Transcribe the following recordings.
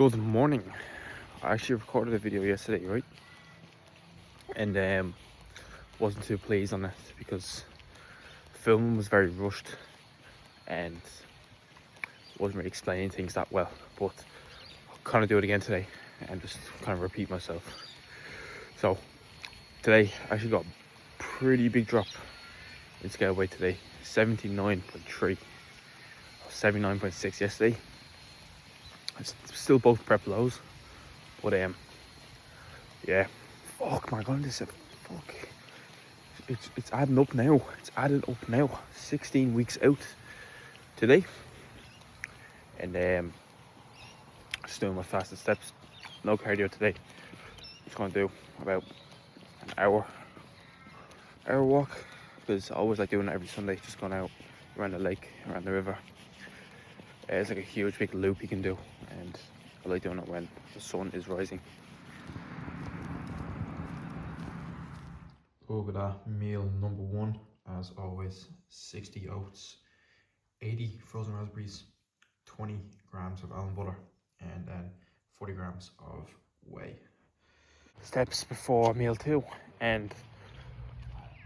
Good morning. I actually recorded a video yesterday, right? And wasn't too pleased on it because filming was very rushed and wasn't really explaining things that well. But I'll kind of do it again today and just kind of repeat myself. So today I actually got a pretty big drop in scale weight today, 79.3. 79.6 yesterday. It's still both prep lows, but yeah, fuck my god, fuck. It's adding up now. It's adding up now. 16 weeks out today, and just doing my fastest steps. No cardio today. Just gonna do about an hour walk, because I always like doing it every Sunday. Just going out around the lake, around the river. It's like a huge big loop you can do, and I like doing it when the sun is rising. Look at that, meal number one, as always, 60 oats, 80 frozen raspberries, 20 grams of almond butter, and then 40 grams of whey. Steps before meal two, and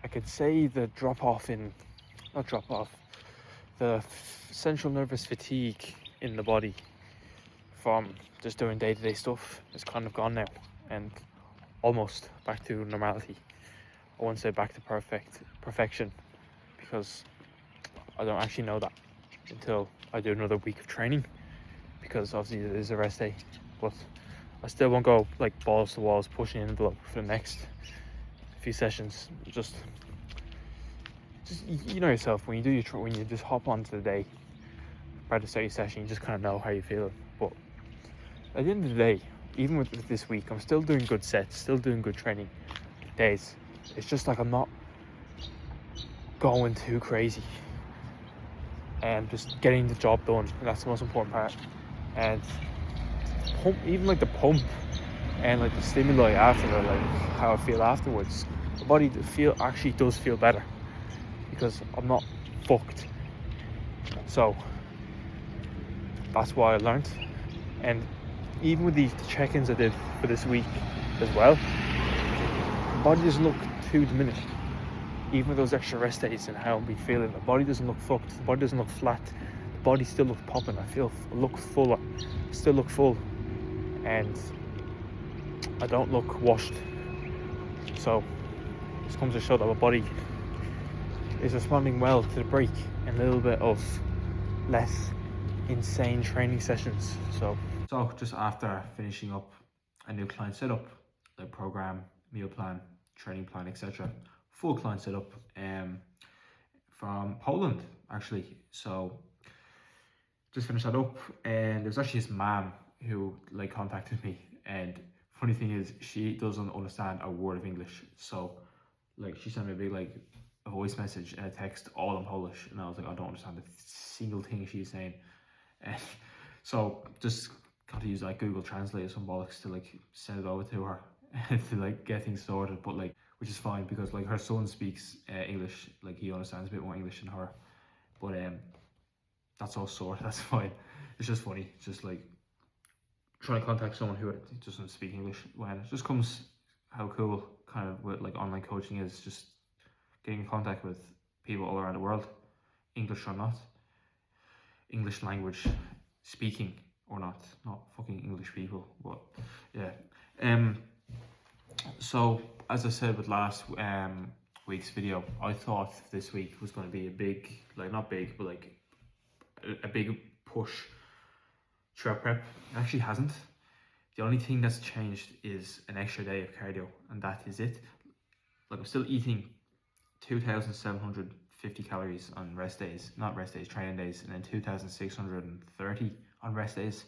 I could say the the central nervous fatigue in the body from just doing day-to-day stuff is kind of gone now, and almost back to normality. I won't say back to perfection, because I don't actually know that until I do another week of training, because obviously it is a rest day. But I still won't go like balls to walls pushing an envelope for the next few sessions. Just you know yourself, when you do when you just hop onto the day by the start of your session, you just kind of know how you feel. But at the end of the day, even with this week, I'm still doing good sets, still doing good training days. It's just like I'm not going too crazy and just getting the job done. That's the most important part. And even like the pump and like the stimuli after, like how I feel afterwards, the body actually does feel better, because I'm not fucked. So that's why I learned. And even with the check-ins I did for this week as well, the body doesn't look too diminished. Even with those extra rest days and how I'm be feeling, the body doesn't look fucked, the body doesn't look flat, the body still looks popping. I look fuller, still look full, and I don't look washed. So this comes to show that my body is responding well to the break and a little bit of less insane training sessions. So just after finishing up a new client setup, like program, meal plan, training plan, etc., full client setup from Poland actually. So just finished that up, and there was actually his mom who like contacted me, and funny thing is she doesn't understand a word of English. So like she sent me a big like a voice message and a text all in Polish, and I was like, I don't understand a single thing she's saying. And so just got to use like Google Translate or some bollocks to like send it over to her to like get things sorted. But like, which is fine, because like her son speaks English, like he understands a bit more English than her. But that's all sorted, that's fine. It's just funny, just like trying to contact someone who doesn't speak English, when it just comes how cool kind of with like online coaching is, just getting in contact with people all around the world, English or not, English language speaking or not fucking English people. But yeah, so as I said with last week's video, I thought this week was going to be a big, like not big, but like a big push through our prep. It actually hasn't. The only thing that's changed is an extra day of cardio, and that is it. Like I'm still eating 2,750 calories on rest days, not rest days, training days, and then 2,630 on rest days.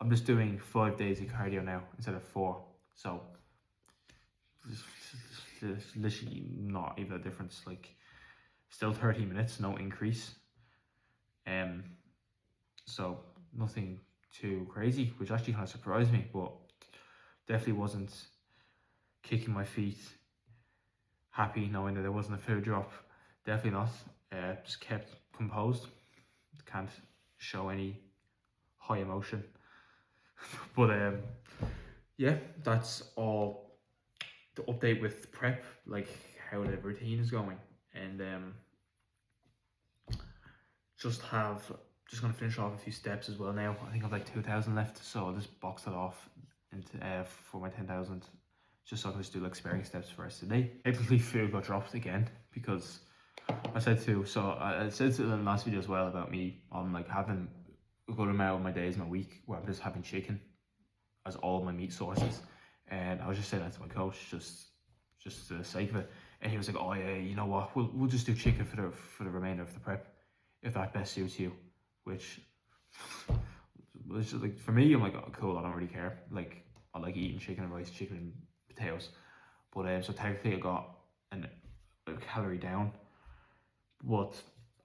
I'm just doing 5 days of cardio now instead of 4. So there's literally not even a difference. Like still 30 minutes, no increase. So nothing too crazy, which actually kind of surprised me, but definitely wasn't kicking my feet happy knowing that there wasn't a food drop. Definitely not. Just kept composed. Can't show any high emotion. But yeah, that's all the update with prep, like how the routine is going. And just gonna finish off a few steps as well now. I think I've like 2,000 left, so I'll just box that off into for my 10,000, just so I can just do like sparing steps for the rest of the day. Typically food got dropped again because I said to in the last video as well about me like having a good amount of my days in my week where I'm just having chicken as all my meat sources. And I was just saying that to my coach, just for the sake of it. And he was like, "Oh yeah, you know what? We'll just do chicken for the remainder of the prep, if that best suits you." Which was just like, for me, I'm like, "Oh, cool. I don't really care. Like, I like eating chicken and rice, chicken and potatoes." But so technically, I got a calorie down. But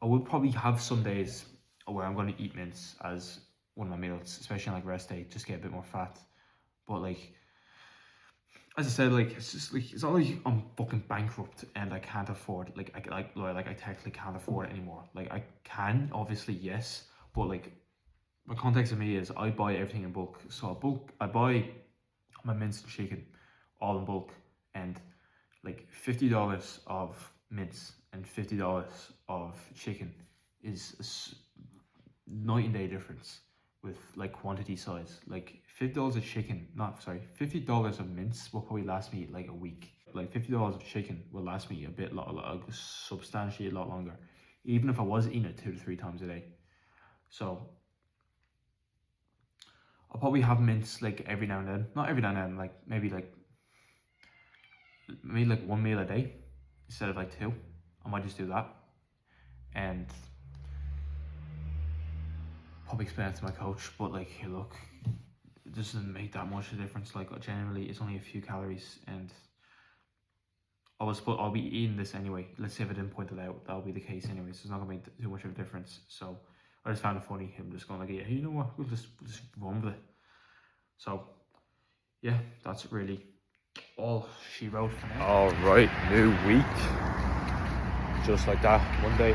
I would probably have some days where I'm going to eat mince as one of my meals, especially on like rest day, just get a bit more fat. But like, as I said, like, it's just like, it's not like I'm fucking bankrupt and I can't afford, like, I technically can't afford it anymore. Like, I can, obviously, yes, but like, the context of me is I buy everything in bulk. So I buy my mince and chicken all in bulk, and like $50 of mince and $50 of chicken is night and day difference with like quantity size. Like $50 of chicken, $50 of mince will probably last me like a week. Like $50 of chicken will last me a bit, substantially a lot longer, even if I was eating it 2 to 3 times a day. So I'll probably have mince like every now and then, not every now and then, like maybe like one meal a day instead of like 2. I might just do that, and probably explain it to my coach. But like, hey, look, it doesn't make that much of a difference. Like, generally it's only a few calories, and I'll be eating this anyway. Let's say if I didn't point it out, that'll be the case anyway, so it's not gonna make too much of a difference. So I just found it funny, him just going like, yeah, you know what, we'll just run with it. So yeah, that's really all she wrote for now. All right, new week, just like that, Monday.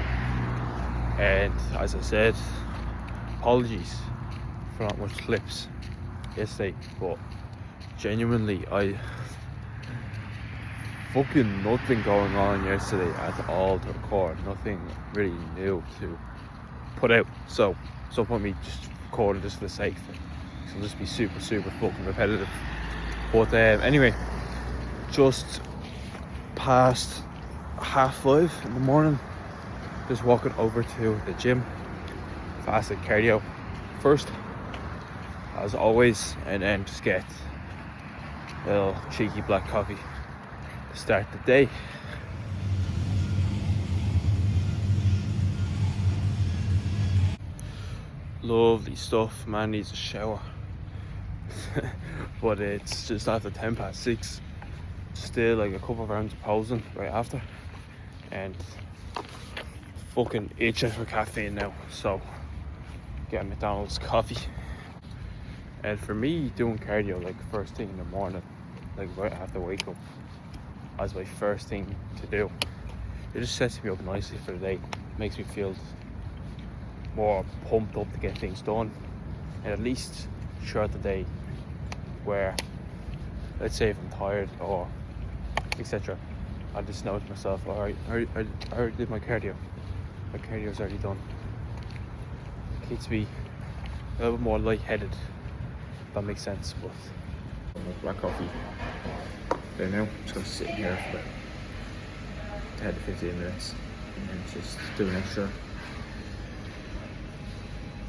And as I said, apologies for not much clips yesterday, but genuinely, I fucking nothing going on yesterday at all to record, nothing really new to put out. So some point me just recording just for the sake of it, so I'll just be super fucking repetitive. But anyway, just past 5:30 in the morning, just walking over to the gym, fasted cardio first as always, and then just get a little cheeky black coffee to start the day. Lovely stuff. Man needs a shower. But it's just after 6:10. Still like a couple of rounds of posing right after, and fucking itching for caffeine now, so get a McDonald's coffee. And for me, doing cardio like first thing in the morning, like right after I wake up, as my first thing to do, it just sets me up nicely for the day. Makes me feel more pumped up to get things done, and at least throughout the day, where let's say if I'm tired or etc., I just know to myself, alright, I already did my cardio. My cardio's already done. It keeps me a little bit more lightheaded, if that makes sense. But Black coffee there now. I'm just going to sit here for about 10 to 15 minutes and just do an extra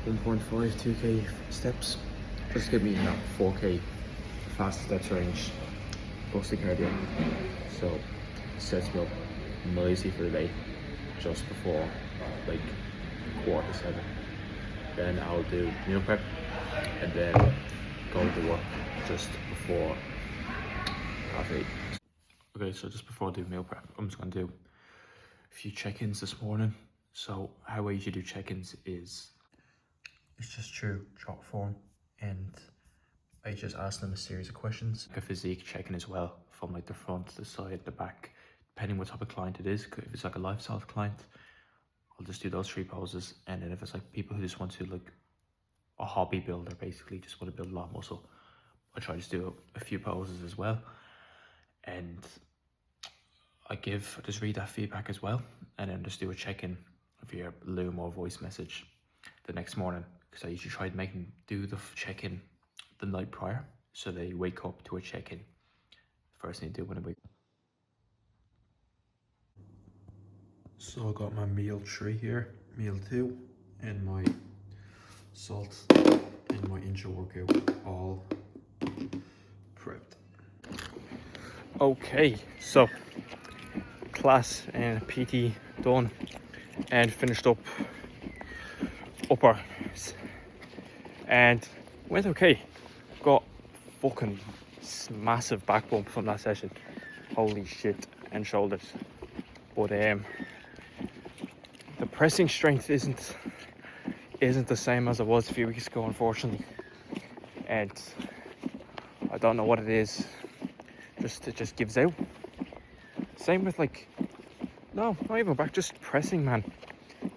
1.5, 2k steps. Just give me that 4k fast steps range plus the cardio. So it sets me up nicely for the day just before like 6:45. Then I'll do meal prep and then go to work just before 8:30. Okay, so just before I do meal prep, I'm just going to do a few check-ins this morning. So how I usually do check-ins is it's just through chat form, and I just ask them a series of questions. A physique check-in as well, from like the front, the side, the back, depending what type of client it is. If it's like a lifestyle client, I'll just do those 3 poses. And then if it's like people who just want to like a hobby builder, basically. Just want to build a lot of muscle. I try to do a few poses as well. And I just read that feedback as well. And then just do a check-in via Loom or voice message the next morning. Because I usually try to make them do the check-in the night prior. So they wake up to a check-in. First thing to do when they wake up. So I got my meal 3 here, meal 2, and my salt and my intro workout all prepped. Okay, so class and PT done and finished up upper and went okay. Got fucking massive back bump from that session. Holy shit, and shoulders. But the pressing strength isn't the same as it was a few weeks ago, unfortunately. And I don't know what it is. It just gives out. Same with like, no, not even back, just pressing, man.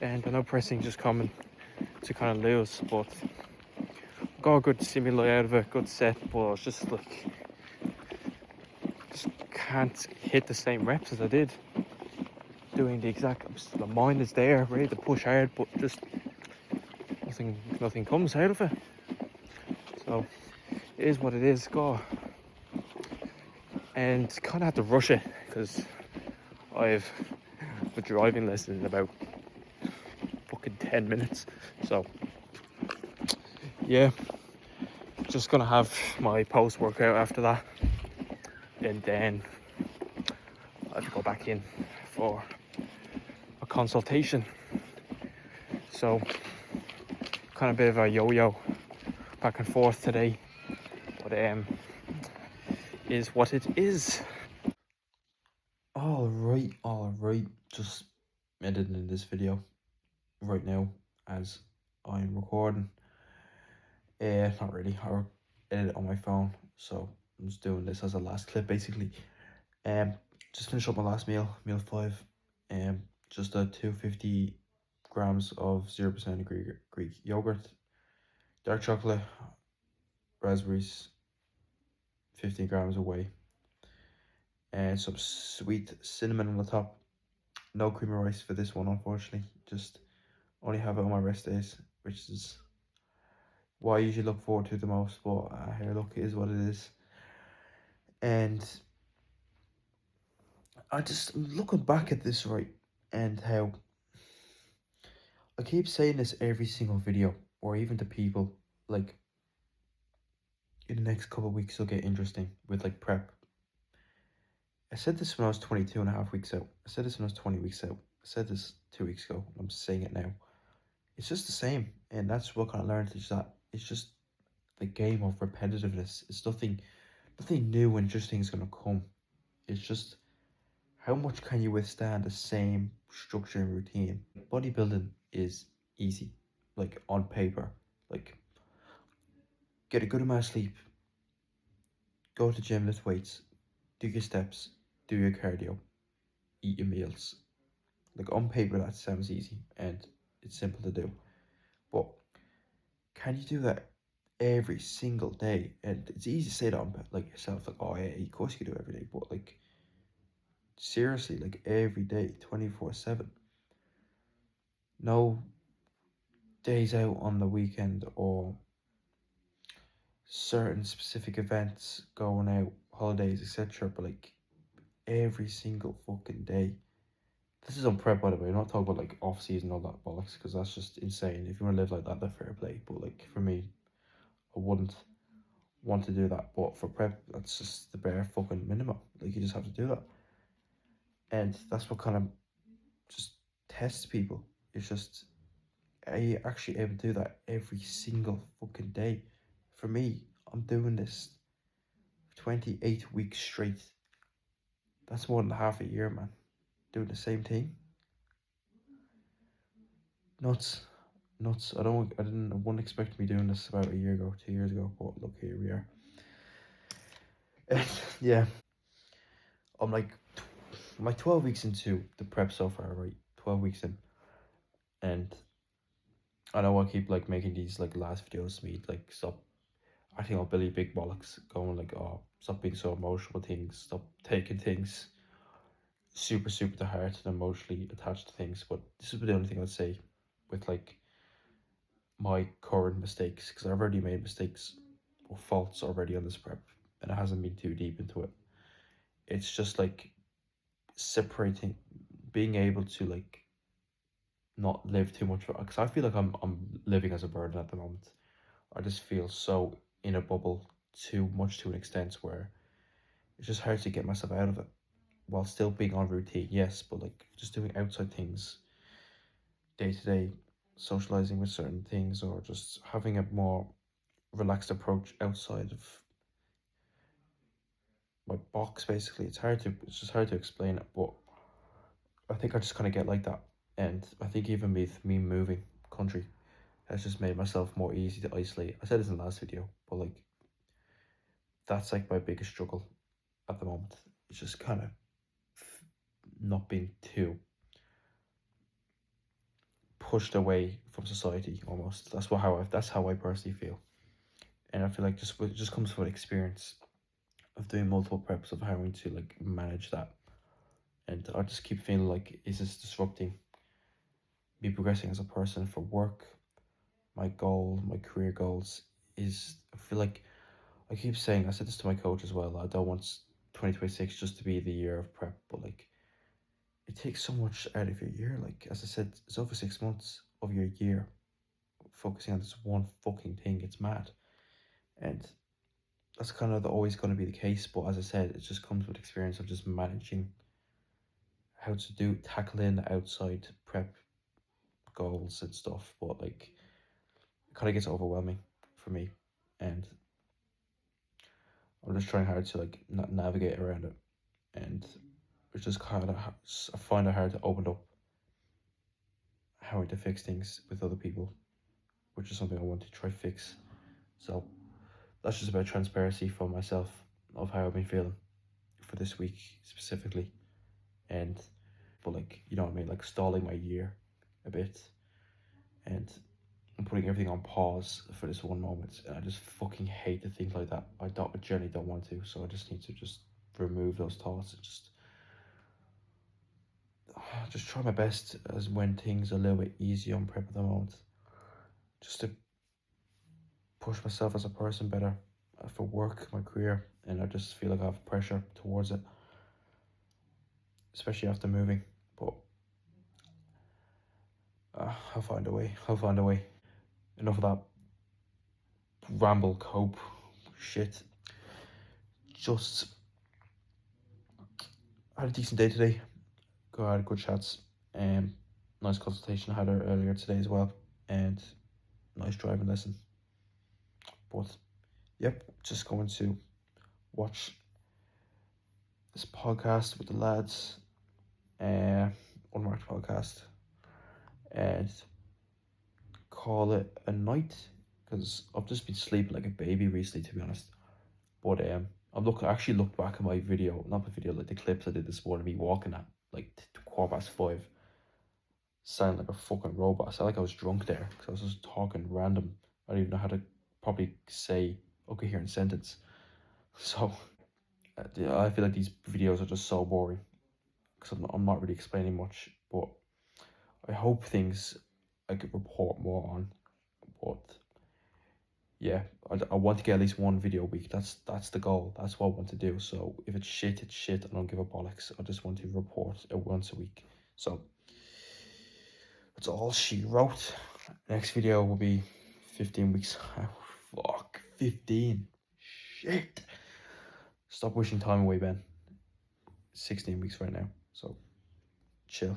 And I know pressing just coming to kind of lose, but got a good stimuli out of it, good set, but it's just like, just can't hit the same reps as I did. Doing the exact, the mind is there, ready to push hard, but just nothing comes out of it. So it is what it is, go. And kind of had to rush it because I've a driving lesson in about fucking 10 minutes. So yeah, just gonna have my post workout after that, and then I have to go back in for a consultation. So kind of a bit of a yo-yo back and forth today, but is what it is. All right, just editing this video right now as I'm recording. Not really, I edit it on my phone, so I'm just doing this as a last clip basically. Just finished up my last meal 5. Just a 250 grams of 0% Greek yogurt, dark chocolate, raspberries, 15 grams of whey, and some sweet cinnamon on the top. No cream of rice for this one, unfortunately. Just only have it on my rest days, which is what I usually look forward to the most. But here, look, it is what it is. And I just looking back at this, right, and how I keep saying this every single video, or even to people, like, in the next couple of weeks it'll get interesting with like prep. I said this when I was 22.5 weeks out. I said this when I was 20 weeks out. I said this 2 weeks ago. I'm saying it now. It's just the same, and that's what kind of learned is that it's just the game of repetitiveness. It's nothing new and interesting is gonna come. It's just how much can you withstand the same structure and routine. Bodybuilding is easy, like on paper. Like, get a good amount of sleep, go to the gym, lift weights, do your steps, do your cardio, eat your meals. Like, on paper that sounds easy and it's simple to do, but can you do that every single day? And it's easy to say that on like yourself, like, oh yeah, of course you can do it every day, but like, seriously, like every day, 24/7. No days out on the weekend or certain specific events, going out, holidays, etc. But like every single fucking day. This is on prep, by the way. I'm not talking about like off season, all that bollocks, because that's just insane. If you want to live like that, then fair play. But like for me, I wouldn't want to do that. But for prep, that's just the bare fucking minimum. Like, you just have to do that, and that's what kind of just tests people. It's just, are you actually able to do that every single fucking day? For me, I'm doing this 28 weeks straight. That's more than half a year, man. Doing the same thing. Nuts. I wouldn't expect me doing this about a year ago, 2 years ago, but look, here we are. Yeah. I'm like 12 weeks into the prep so far, right? 12 weeks in. And I know I keep like making these like last videos to me like stop acting like Billy Big Bollocks, going like, oh, stop being so emotional with things, stop taking things super to heart and emotionally attached to things. But this is the only thing I'd say with like my current mistakes, because I've already made mistakes or faults already on this prep, and it hasn't been too deep into it. It's just like separating, being able to like not live too much, because I feel like I'm living as a burden at the moment. I just feel so in a bubble too much to an extent where it's just hard to get myself out of it while still being on routine, yes, but like just doing outside things day to day, socializing with certain things, or just having a more relaxed approach outside of my box. Basically, it's just hard to explain it, but I think I just kind of get like that. And I think even with me moving country has just made myself more easy to isolate. I said this in the last video, but like that's like my biggest struggle at the moment. It's just kind of not being too pushed away from society almost. That's how I personally feel. And I feel like it just comes with experience of doing multiple preps, of having to like manage that. And I just keep feeling like, is this disrupting me progressing as a person for work? My goal, my career goals is, I feel like I keep saying, I said this to my coach as well, I don't want 2026 just to be the year of prep, but like it takes so much out of your year. Like, as I said, it's over 6 months of your year focusing on this one fucking thing. It's mad. And that's kind of always going to be the case. But as I said, it just comes with experience of just managing how to tackle in the outside prep goals and stuff. But like, it kind of gets overwhelming for me. And I'm just trying hard to like navigate around it. And it's just kind of, I find it hard to open up how to fix things with other people, which is something I want to try fix. So that's just about transparency for myself of how I've been feeling for this week specifically. And but like, you know what I mean, like stalling my year a bit, and I'm putting everything on pause for this one moment, and I just fucking hate to think like that. I generally don't want to, so I just need to just remove those thoughts and just try my best as when things are a little bit easy on prep at the moment, just to push myself as a person better for work, my career. And I just feel like I have pressure towards it, especially after moving. But I'll find a way. I'll find a way. Enough of that ramble, cope, shit. Just had a decent day today. Had good chats. Nice consultation I had earlier today as well, and nice driving lesson. But yep, just going to watch this podcast with the lads, unmarked podcast, and call it a night, because I've just been sleeping like a baby recently, to be honest. But I actually looked back at my video, not the video, like the clips I did this morning, me walking at like 5:15, sound like a fucking robot. I sound like I was drunk there because I was just talking random. I don't even know how to probably say a coherent sentence. So yeah, I feel like these videos are just so boring because I'm not really explaining much. But I hope things I could report more on. But yeah, I want to get at least one video a week. That's the goal. That's what I want to do. So if it's shit, it's shit. I don't give a bollocks. I just want to report it once a week. So that's all she wrote. Next video will be 15 weeks. Oh, fuck, 15. Shit. Stop wishing time away, Ben. 16 weeks right now. So chill.